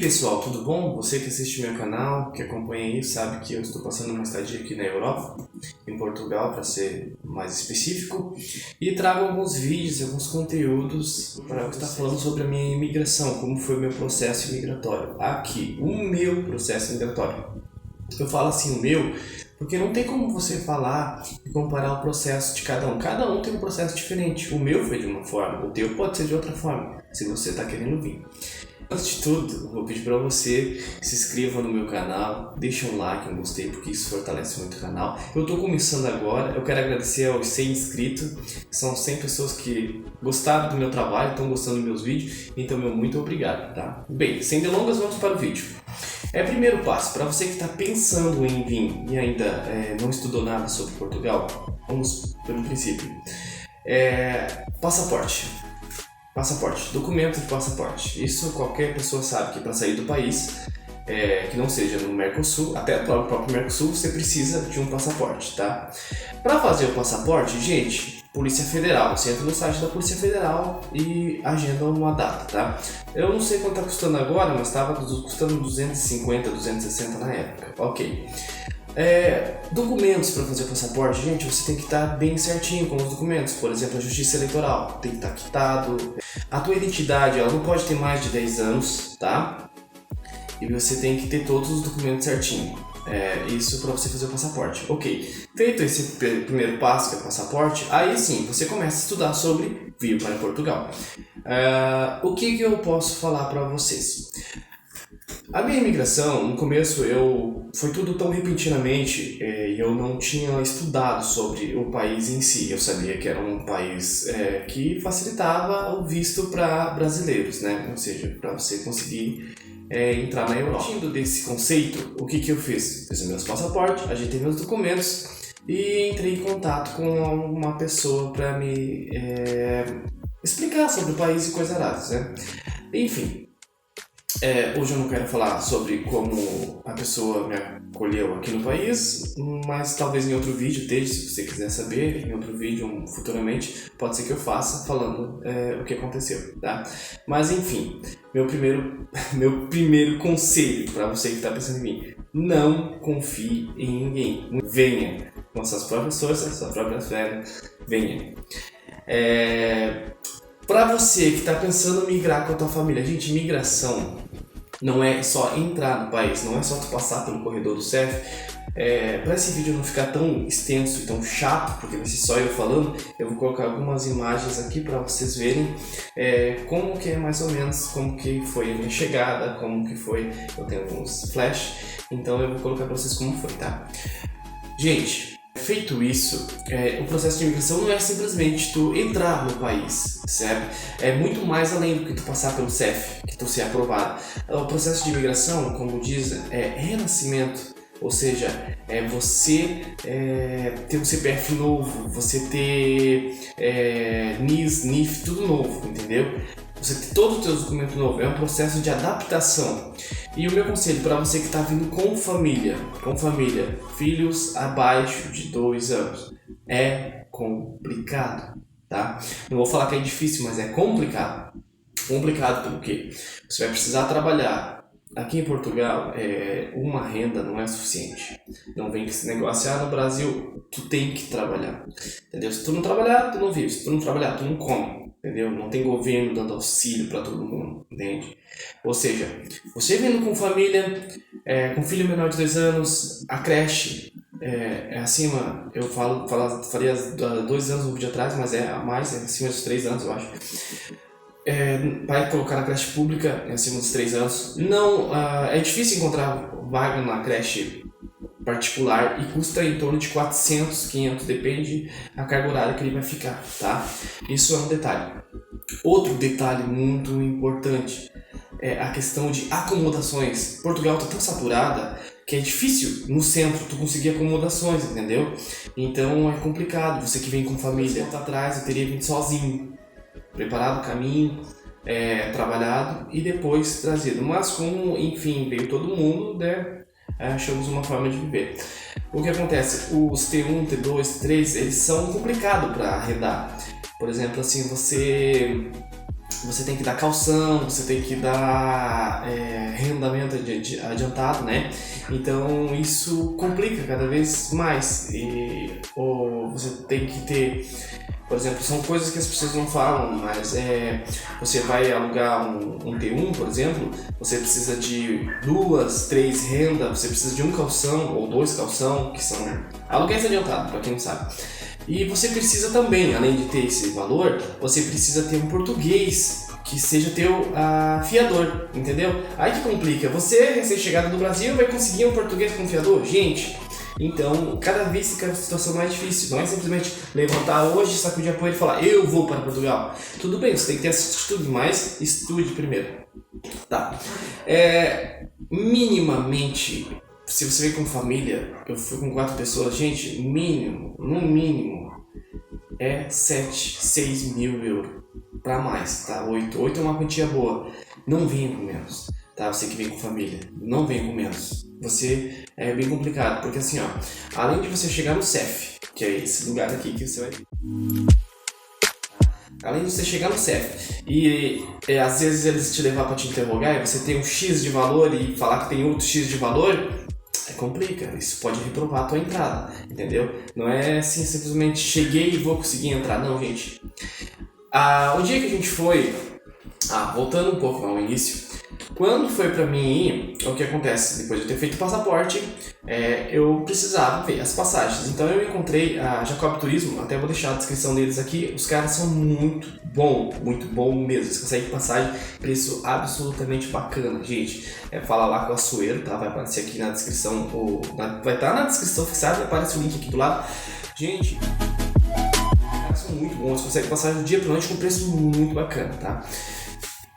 Pessoal, tudo bom? Você que assiste meu canal, que acompanha aí, sabe que eu estou passando uma estadia aqui na Europa, em Portugal para ser mais específico, e trago alguns vídeos, alguns conteúdos para estar falando sobre a minha imigração, como foi o meu processo migratório. Aqui, o meu processo migratório. Eu falo assim, o meu, porque não tem como você falar e comparar o processo de cada um. Cada um tem um processo diferente. O meu foi de uma forma, o teu pode ser de outra forma, se você está querendo vir. Antes de tudo, eu vou pedir para você se inscreva no meu canal, deixe um like, um gostei, porque isso fortalece muito o canal. Eu estou começando agora, eu quero agradecer aos 100 inscritos, são 100 pessoas que gostaram do meu trabalho, estão gostando dos meus vídeos, então meu muito obrigado, tá? Bem, sem delongas, vamos para o vídeo. Primeiro passo, para você que está pensando em vir e ainda não estudou nada sobre Portugal, vamos pelo princípio. Passaporte. Passaporte, documento de passaporte. Isso qualquer pessoa sabe que para sair do país, que não seja no Mercosul, até para o próprio Mercosul, você precisa de um passaporte, tá? Para fazer o passaporte, gente, Polícia Federal, você entra no site da Polícia Federal e agenda uma data, tá? Eu não sei quanto está custando agora, mas estava custando 250, 260 na época, ok. Documentos para fazer o passaporte, gente, você tem que estar bem certinho com os documentos. Por exemplo, a Justiça Eleitoral tem que estar quitado. A tua identidade, ela não pode ter mais de 10 anos, tá? E você tem que ter todos os documentos certinho. Isso para você fazer o passaporte. Ok, feito esse primeiro passo, que é o passaporte, aí sim, você começa a estudar sobre vir para Portugal. O que eu posso falar para vocês? A minha imigração, no começo, foi tudo tão repentinamente e eu não tinha estudado sobre o país em si. Eu sabia que era um país que facilitava o visto para brasileiros, né? Ou seja, para você conseguir entrar na Europa. Partindo desse conceito, o que eu fiz? Fiz os meus passaportes, ajeitei meus documentos e entrei em contato com uma pessoa para me explicar sobre o país e coisas aradas, né? Enfim. Hoje eu não quero falar sobre como a pessoa me acolheu aqui no país, mas talvez em outro vídeo, se você quiser saber, em outro vídeo futuramente, pode ser que eu faça falando o que aconteceu, tá? Mas enfim, meu primeiro conselho para você que está pensando em mim, não confie em ninguém, venha com suas próprias forças, suas próprias férias, venha. Para você que está pensando em migrar com a tua família, gente, migração não é só entrar no país, não é só tu passar pelo corredor do CEF. Para esse vídeo não ficar tão extenso e tão chato, porque vai ser só eu falando, eu vou colocar algumas imagens aqui para vocês verem como que é mais ou menos, como que foi a minha chegada, como que foi, eu tenho alguns flash, então eu vou colocar para vocês como foi, tá? Gente, feito isso, o processo de imigração não é simplesmente tu entrar no país, certo? É muito mais além do que tu passar pelo CEF, que tu ser aprovado. O processo de imigração, como diz, é renascimento, ou seja, você ter um CPF novo, você ter NIS, NIF, tudo novo, entendeu? Você ter todos os seus documentos novos, é um processo de adaptação. E o meu conselho para você que está vindo com família, filhos abaixo de 2 anos, é complicado, tá? Não vou falar que é difícil, mas é complicado. Complicado pelo quê? Você vai precisar trabalhar. Aqui em Portugal, uma renda não é suficiente. Não vem com esse negócio, no Brasil, tu tem que trabalhar, entendeu? Se tu não trabalhar, tu não vive. Se tu não trabalhar, tu não come. Entendeu? Não tem governo dando auxílio para todo mundo, entende? Ou seja, você vindo com família, com filho menor de 2 anos, a creche acima, eu faria 2 anos um vídeo atrás, mas é a mais, acima dos 3 anos, eu acho. Vai colocar na creche pública acima dos 3 anos. Não, é difícil encontrar vaga na creche particular e custa em torno de 400, 500, depende da carga horária que ele vai ficar, tá? Isso é um detalhe. Outro detalhe muito importante é a questão de acomodações. Portugal está tão saturada que é difícil no centro tu conseguir acomodações, entendeu? Então é complicado. Você que vem com família, tá atrás, eu teria vindo sozinho, preparado o caminho, trabalhado e depois trazido. Mas como, enfim, veio todo mundo, né? Achamos uma forma de viver. O que acontece? Os T1, T2, T3, eles são complicados para arrendar. Por exemplo, assim, você você tem que dar calção, você tem que dar arrendamento adiantado, né? Então isso complica cada vez mais. Ou você tem que ter, por exemplo, são coisas que as pessoas não falam, mas você vai alugar um T1, por exemplo, você precisa de 2, 3 rendas, você precisa de um calção ou 2 calção, que são aluguéis adiantados, para quem não sabe. E você precisa também, além de ter esse valor, você precisa ter um português que seja teu fiador, entendeu? Aí que complica, você recém-chegado do Brasil vai conseguir um português com fiador? Gente, então cada vez fica a situação mais difícil, não é simplesmente levantar hoje, sacudir a poeira e falar eu vou para Portugal. Tudo bem, você tem que ter essa atitude, mas estude primeiro. Tá. Minimamente, se você vem com família, eu fui com 4 pessoas, gente, no mínimo, 7, 6 mil euros para mais, tá? 8 é uma quantia boa. Não venha com menos, tá? Você que vem com família, não venha com menos. Você é bem complicado, porque assim, ó, além de você chegar no CEF, que é esse lugar aqui que você vai... Além de você chegar no CEF e às vezes eles te levar para te interrogar e você tem um X de valor e falar que tem outro X de valor, complica, isso pode reprovar a tua entrada, entendeu? Não é assim simplesmente cheguei e vou conseguir entrar, não, gente. O dia que a gente foi, voltando um pouco ao início, quando foi pra mim ir, o que acontece? Depois de eu ter feito o passaporte, eu precisava ver as passagens. Então eu encontrei a Jacob Turismo, até vou deixar a descrição deles aqui. Os caras são muito bom mesmo. Eles conseguem passagem, preço absolutamente bacana, gente. Fala lá com a Açoeiro, tá? Vai aparecer aqui na descrição, vai estar na descrição fixada, aparece o link aqui do lado. Gente, os caras são muito bons, conseguem passagem do dia pra noite com preço muito bacana, tá?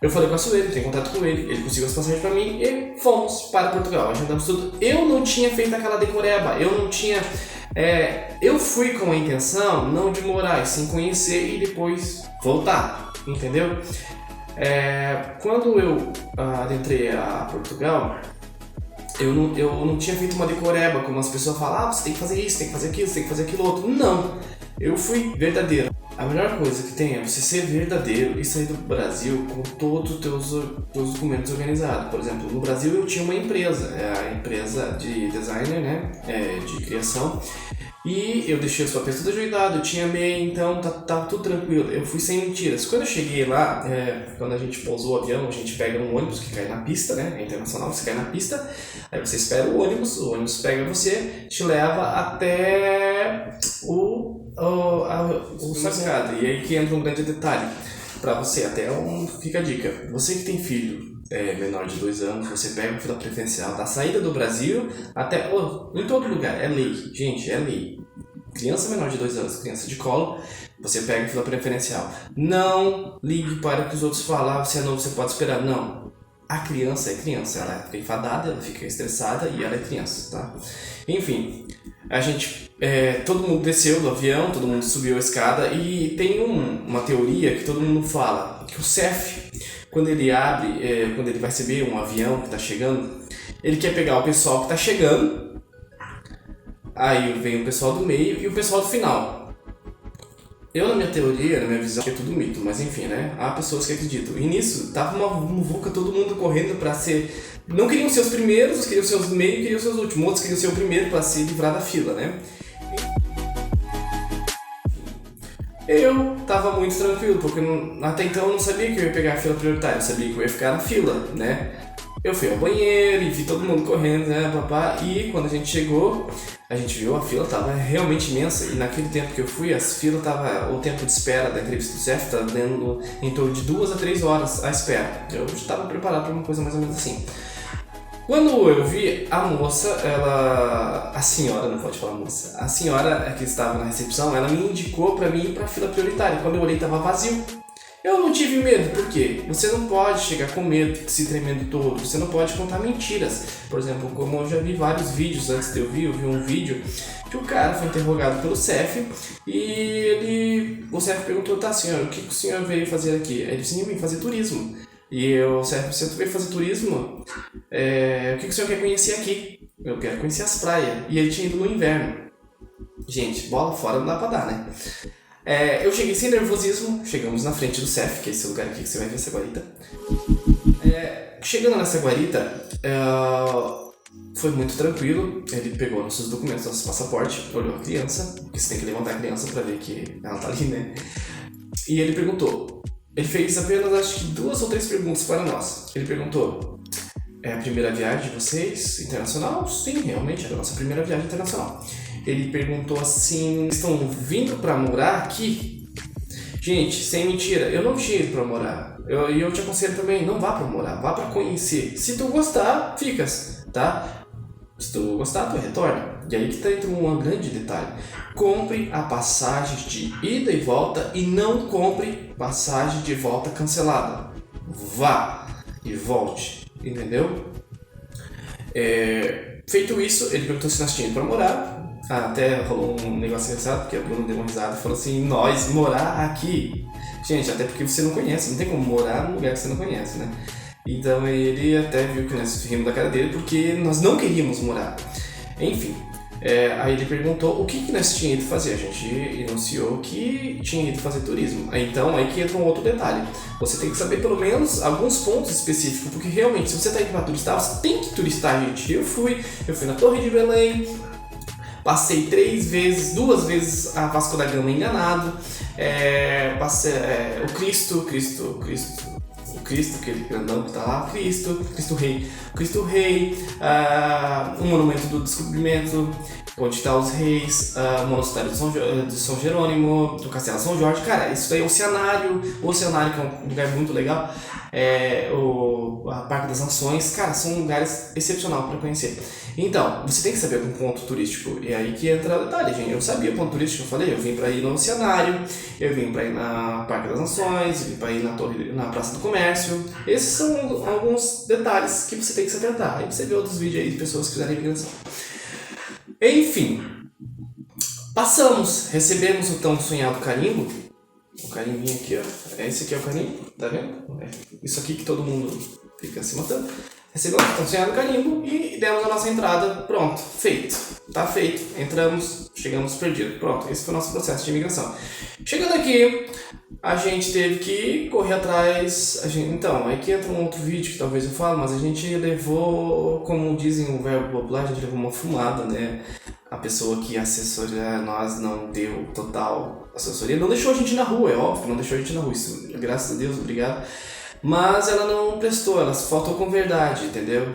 Eu falei com a Sueli, entrei em contato com ele conseguiu as passagens pra mim e fomos para Portugal, agendamos tudo. Eu não tinha feito aquela decoreba, eu fui com a intenção não de morar, e sim conhecer e depois voltar, entendeu? Quando eu adentrei a Portugal, eu não tinha feito uma decoreba, como as pessoas falam, você tem que fazer isso, tem que fazer aquilo, você tem que fazer aquilo outro. Não, eu fui verdadeiro. A melhor coisa que tem é você ser verdadeiro e sair do Brasil com todos os teus documentos organizados. Por exemplo, no Brasil eu tinha uma empresa, a empresa de designer, né, de criação, e eu deixei os papéis tudo ajeitado, eu tinha MEI, então tá tudo tranquilo. Eu fui sem mentiras. Quando eu cheguei lá, quando a gente pousou o avião, a gente pega um ônibus que cai na pista, né, é internacional, você cai na pista, aí você espera o ônibus pega você, te leva até o sacada. E aí que entra um grande detalhe para você, fica a dica. Você que tem filho menor de 2 anos, você pega a fila preferencial da saída do Brasil até em todo lugar, é lei, gente, é lei. Criança menor de 2 anos, criança de colo, você pega a fila preferencial. Não ligue para o que os outros falam, você é novo, você pode esperar, não. A criança é criança, ela fica enfadada, ela fica estressada e ela é criança, tá? Enfim, a gente, todo mundo desceu do avião, todo mundo subiu a escada e tem uma teoria que todo mundo fala, que o CEF, quando ele abre, quando ele vai receber um avião que está chegando, ele quer pegar o pessoal que está chegando, aí vem o pessoal do meio e o pessoal do final. Eu, na minha teoria, na minha visão, que é tudo mito, mas enfim, né? Há pessoas que acreditam. E nisso, tava uma muvuca, todo mundo correndo pra ser... Não queriam ser os primeiros, queriam ser os do meio, queriam ser os últimos. Outros queriam ser o primeiro pra se livrar da fila, né? Eu tava muito tranquilo, porque até então eu não sabia que eu ia pegar a fila prioritária, eu sabia que eu ia ficar na fila, né? Eu fui ao banheiro e vi todo mundo correndo, né, papá, e quando a gente chegou, a gente viu a fila tava realmente imensa, e naquele tempo que eu fui, o tempo de espera da entrevista do CEF estava dando em torno de 2 a 3 horas à espera. Eu estava preparado para uma coisa mais ou menos assim. Quando eu vi a moça, a senhora, não pode falar moça, a senhora que estava na recepção, ela me indicou para mim ir para a fila prioritária. Quando eu olhei, estava vazio. Eu não tive medo, por quê? Você não pode chegar com medo, se tremendo todo, você não pode contar mentiras. Por exemplo, como eu já vi vários vídeos antes de eu vi um vídeo que o cara foi interrogado pelo CEF e o CEF perguntou, tá senhor, o que o senhor veio fazer aqui? Ele disse, eu vim fazer turismo. E o CEF, você veio fazer turismo? O que o senhor quer conhecer aqui? Eu quero conhecer as praias. E ele tinha ido no inverno. Gente, bola fora não dá pra dar, né? Eu cheguei sem nervosismo, chegamos na frente do CEF, que é esse lugar aqui que você vai ver essa guarita. Chegando nessa guarita, foi muito tranquilo. Ele pegou nossos documentos, nosso passaporte, olhou a criança, porque você tem que levantar a criança pra ver que ela tá ali, né? E ele perguntou, ele fez apenas acho que 2 ou 3 perguntas para nós. Ele perguntou, é a primeira viagem de vocês internacional? Sim, realmente era a nossa primeira viagem internacional. Ele perguntou assim, estão vindo pra morar aqui? Gente, sem mentira, eu não tinha ido pra morar. E eu te aconselho também, não vá pra morar, vá pra conhecer. Se tu gostar, ficas, tá? Se tu gostar, tu retorna. E aí que tá entrando um grande detalhe. Compre a passagem de ida e volta e não compre passagem de volta cancelada. Vá e volte, entendeu? Feito isso, ele perguntou se nós tínhamos pra morar. Até rolou um negócio engraçado, porque a Bruna deu uma risada e falou assim, nós morar aqui. Gente, até porque você não conhece, não tem como morar num lugar que você não conhece, né? Então ele até viu que nós rimos da cara dele porque nós não queríamos morar. Enfim, aí ele perguntou o que nós tínhamos ido fazer. A gente enunciou que tinha ido fazer turismo. Então aí que entra um outro detalhe. Você tem que saber pelo menos alguns pontos específicos, porque realmente se você está indo para turistar, você tem que turistar, gente. Eu fui na Torre de Belém, passei 3 vezes, 2 vezes a Vasco da Gama enganado, passei o Cristo, aquele grandão que tá lá, Cristo Rei, o Monumento do Descobrimento, onde está os reis, o Monastério de São Jerônimo, o Castelo São Jorge. Cara, isso daí é o Oceanário que é um lugar muito legal, a Parque das Nações. Cara, são lugares excepcionais para conhecer. Então, você tem que saber algum ponto turístico, e aí que entra o detalhe, gente. Eu sabia o ponto turístico, eu falei, eu vim para ir no Oceanário, eu vim para ir na Parque das Nações, eu vim para ir na Praça do Comércio. Esses são alguns detalhes que você tem que se atentar. Aí você vê outros vídeos aí de pessoas que fizeram imigração. Enfim, recebemos o tão sonhado carimbo. O carimbinho aqui, ó. Esse aqui é o carimbo, tá vendo? Isso aqui que todo mundo fica se matando. Recebemos o tão sonhado carimbo e demos a nossa entrada. Pronto, feito. Tá feito. Entramos, chegamos perdidos. Pronto, esse foi o nosso processo de imigração. Chegando aqui, a gente teve que correr atrás. Então, aí que entra um outro vídeo que talvez eu fale, mas a gente levou, como dizem o verbo popular, a gente levou uma fumada, né? A pessoa que assessoria nós não deu total assessoria, não deixou a gente na rua, é óbvio, não deixou a gente na rua, isso, graças a Deus, obrigado. Mas ela não prestou, ela faltou com verdade, entendeu?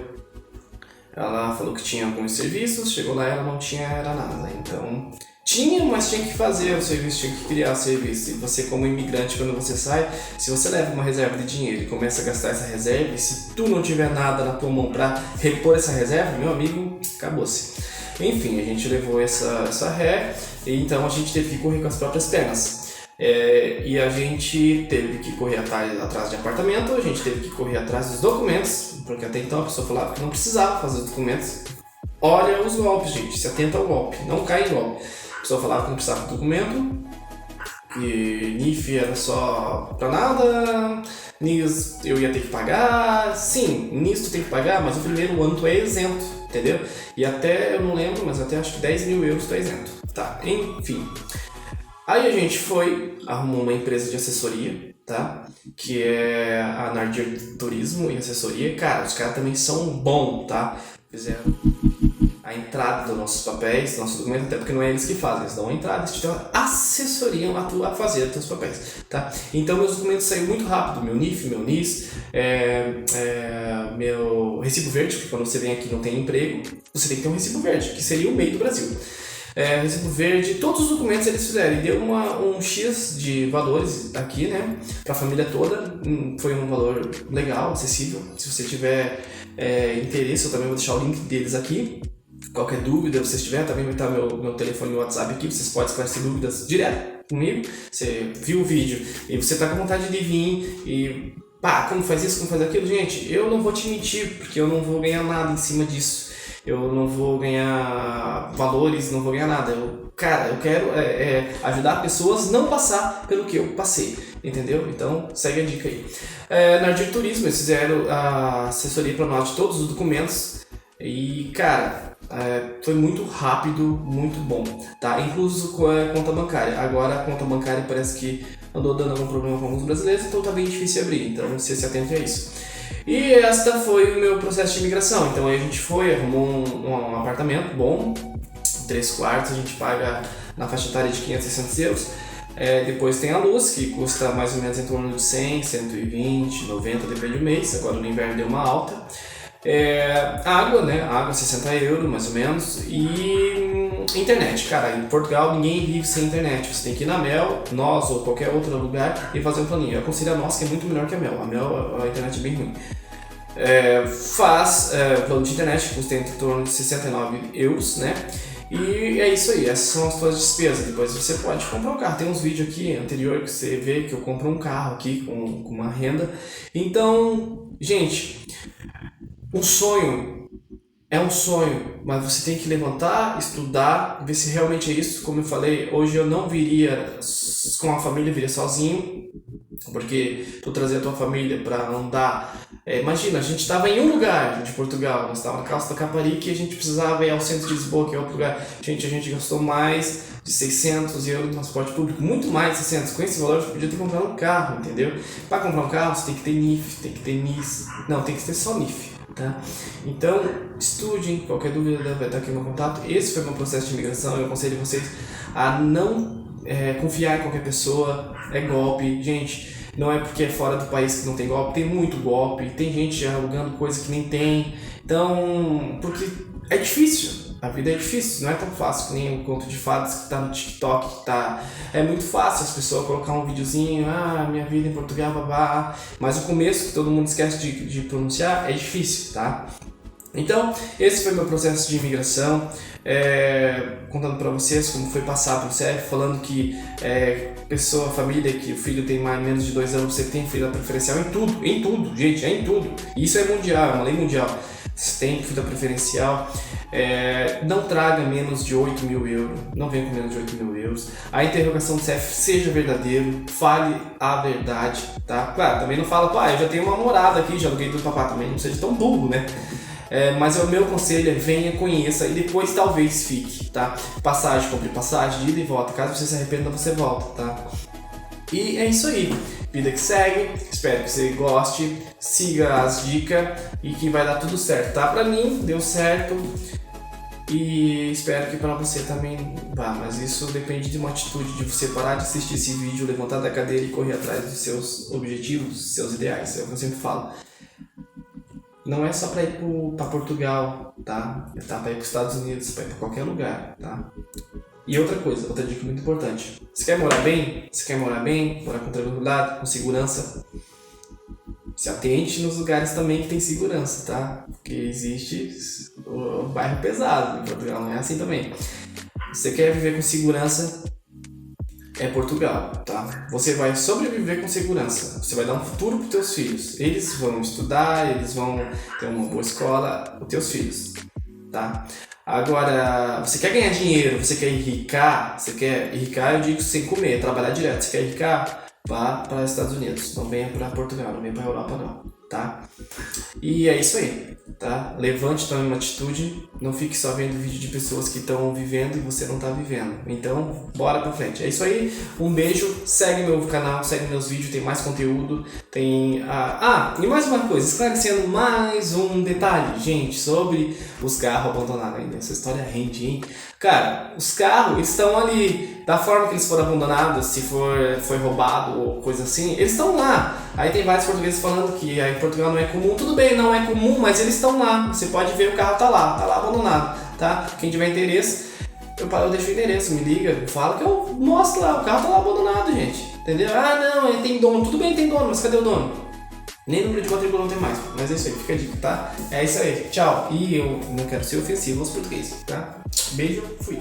Ela falou que tinha alguns serviços, chegou lá e ela não tinha era nada, então... Tinha, mas tinha que fazer o serviço, tinha que criar o serviço. E você, como imigrante, quando você sai, se você leva uma reserva de dinheiro e começa a gastar essa reserva, e se tu não tiver nada na tua mão para repor essa reserva, meu amigo, acabou-se. Enfim, a gente levou essa ré, e então a gente teve que correr com as próprias pernas. E a gente teve que correr atrás de apartamento, a gente teve que correr atrás dos documentos, porque até então a pessoa falava que não precisava fazer os documentos. Olha os golpes, gente, se atenta ao golpe, não cai em golpe. A pessoa falava que não precisava de documento, que NIF era só pra nada, NIS eu ia ter que pagar. Sim, NIS tu tem que pagar, mas o primeiro ano tu é isento, entendeu? E até, eu não lembro, mas até acho que 10 mil euros tu é isento. Tá, enfim. Aí a gente arrumou uma empresa de assessoria, tá? Que é a Nardir Turismo e Assessoria. Cara, os caras também são bons, tá? Fizeram a entrada dos nossos papéis, dos nossos documentos, até porque não é eles que fazem, eles dão a entrada, eles te dão a assessoria a fazer os teus papéis, tá? Então meus documentos saíram muito rápido, meu NIF, meu NIS, meu recibo verde, porque quando você vem aqui e não tem emprego, você tem que ter um recibo verde, que seria o MEI do Brasil. Recibo verde, todos os documentos eles fizeram, e deu um X de valores aqui, né, pra família toda. Foi um valor legal, acessível. Se você tiver interesse, eu também vou deixar o link deles aqui. Qualquer dúvida que vocês tiverem, também vai estar meu telefone e WhatsApp aqui, vocês podem esclarecer dúvidas direto comigo. Você viu o vídeo e você tá com vontade de vir e como faz isso, como faz aquilo, gente, eu não vou te mentir, porque eu não vou ganhar nada em cima disso. Eu não vou ganhar valores, não vou ganhar nada. Eu quero ajudar pessoas a não passar pelo que eu passei, entendeu? Então, segue a dica aí. Na Nardir Turismo, eles fizeram a assessoria para nós de todos os documentos. E, cara, foi muito rápido, muito bom, tá? Incluso com a conta bancária. Agora a conta bancária parece que andou dando algum problema com alguns brasileiros, então tá bem difícil de abrir, então você se atente a isso. E esta foi o meu processo de imigração. Então aí a gente arrumou um apartamento bom, 3 quartos, a gente paga na faixa etária de 500, 600 euros. Depois tem a luz, que custa mais ou menos em torno de 100, 120, 90, depende do mês. Agora no inverno deu uma alta. Água, né? Água 60 euros mais ou menos. E internet, cara, em Portugal ninguém vive sem internet. Você tem que ir na Mel, nós ou qualquer outro lugar e fazer um planinho. Eu aconselho a nós, que é muito melhor que a Mel. A Mel, a internet é bem ruim. Plano de internet que custa em torno de 69 euros, né? E é isso aí, essas são as suas despesas. Depois você pode comprar um carro. Tem uns vídeos aqui anterior que você vê que eu compro um carro aqui com uma renda. Então, gente, um sonho é um sonho, mas você tem que levantar, estudar, ver se realmente é isso. Como eu falei, hoje eu não viria com a família, eu viria sozinho, porque tu trazer a tua família para andar. Imagina, a gente estava em um lugar de Portugal, nós estávamos na Costa da Caparica e a gente precisava ir ao centro de Lisboa, que é outro lugar. A gente gastou mais de 600 euros no transporte público, muito mais de 600. Com esse valor, você podia ter comprado um carro, entendeu? Para comprar um carro, você tem que ter NIF, tem que ter NIS, não, tem que ter só NIF. Tá? Então, estudem, qualquer dúvida vai estar aqui no contato. Esse foi o meu processo de imigração. Eu aconselho vocês a não confiar em qualquer pessoa, é golpe. Gente, não é porque é fora do país que não tem golpe, tem muito golpe, tem gente já alugando coisa que nem tem. Então, porque é difícil. A vida é difícil, não é tão fácil que nem o conto de fadas que tá no TikTok, que tá... É muito fácil as pessoas colocar um videozinho, minha vida em Portugal, babá. Mas o começo, que todo mundo esquece de pronunciar, é difícil, tá? Então, esse foi meu processo de imigração, contando para vocês como foi passar pelo CEF, falando que família, que o filho tem menos de 2 anos, você tem filho preferencial em tudo, gente, é em tudo. E isso é mundial, é uma lei mundial. Você tem filho preferencial, não traga menos de 8 mil euros, não venha com menos de 8 mil euros. A interrogação do CEF seja verdadeiro, fale a verdade, tá? Claro, também não fala, eu já tenho uma morada aqui, já aluguei tudo papá, também não seja tão burro, né? Mas o meu conselho é venha, conheça e depois talvez fique, tá? Compre passagem de ida e volta, caso você se arrependa, você volta, tá? E é isso aí, vida que segue, espero que você goste, siga as dicas e que vai dar tudo certo, tá? Pra mim, deu certo e espero que pra você também vá, mas isso depende de uma atitude, de você parar de assistir esse vídeo, levantar da cadeira e correr atrás dos seus objetivos, dos seus ideais, é o que eu sempre falo. Não é só para ir para Portugal, tá? É para ir para os Estados Unidos, para ir para qualquer lugar, tá? E outra coisa, outra dica muito importante. Você quer morar bem? Morar com tranquilidade, com segurança? Se atente nos lugares também que tem segurança, tá? Porque existe o bairro pesado em Portugal, não é assim também. Você quer viver com segurança? É Portugal, tá? Você vai sobreviver com segurança. Você vai dar um futuro para os teus filhos. Eles vão estudar, eles vão ter uma boa escola, os teus filhos, tá? Agora, você quer ganhar dinheiro, você quer enricar, eu digo sem comer, trabalhar direto. Você quer enricar? Vá para os Estados Unidos, não venha para Portugal, não venha para a Europa não, tá? E é isso aí, tá? Levante, tome uma atitude, não fique só vendo vídeo de pessoas que estão vivendo e você não está vivendo. Então, bora pra frente. É isso aí, um beijo, segue meu canal, segue meus vídeos, tem mais conteúdo, tem... e mais uma coisa, esclarecendo mais um detalhe, gente, sobre os carros abandonados ainda. Essa história rende, hein? Cara, os carros estão ali, da forma que eles foram abandonados, se foi roubado ou coisa assim, eles estão lá. Aí tem vários portugueses falando que aí em Portugal não é comum. Tudo bem, não é comum, mas eles estão lá. Você pode ver, o carro tá lá abandonado, tá? Quem tiver interesse, eu deixo o endereço, me liga, fala que eu mostro lá, o carro tá lá abandonado, gente. Entendeu? Não, ele tem dono. Tudo bem, tem dono, mas cadê o dono? Nem número de matrícula não tem mais, mas é isso aí, fica a dica, tá? É isso aí, tchau. E eu não quero ser ofensivo aos portugueses, tá? Beijo, fui.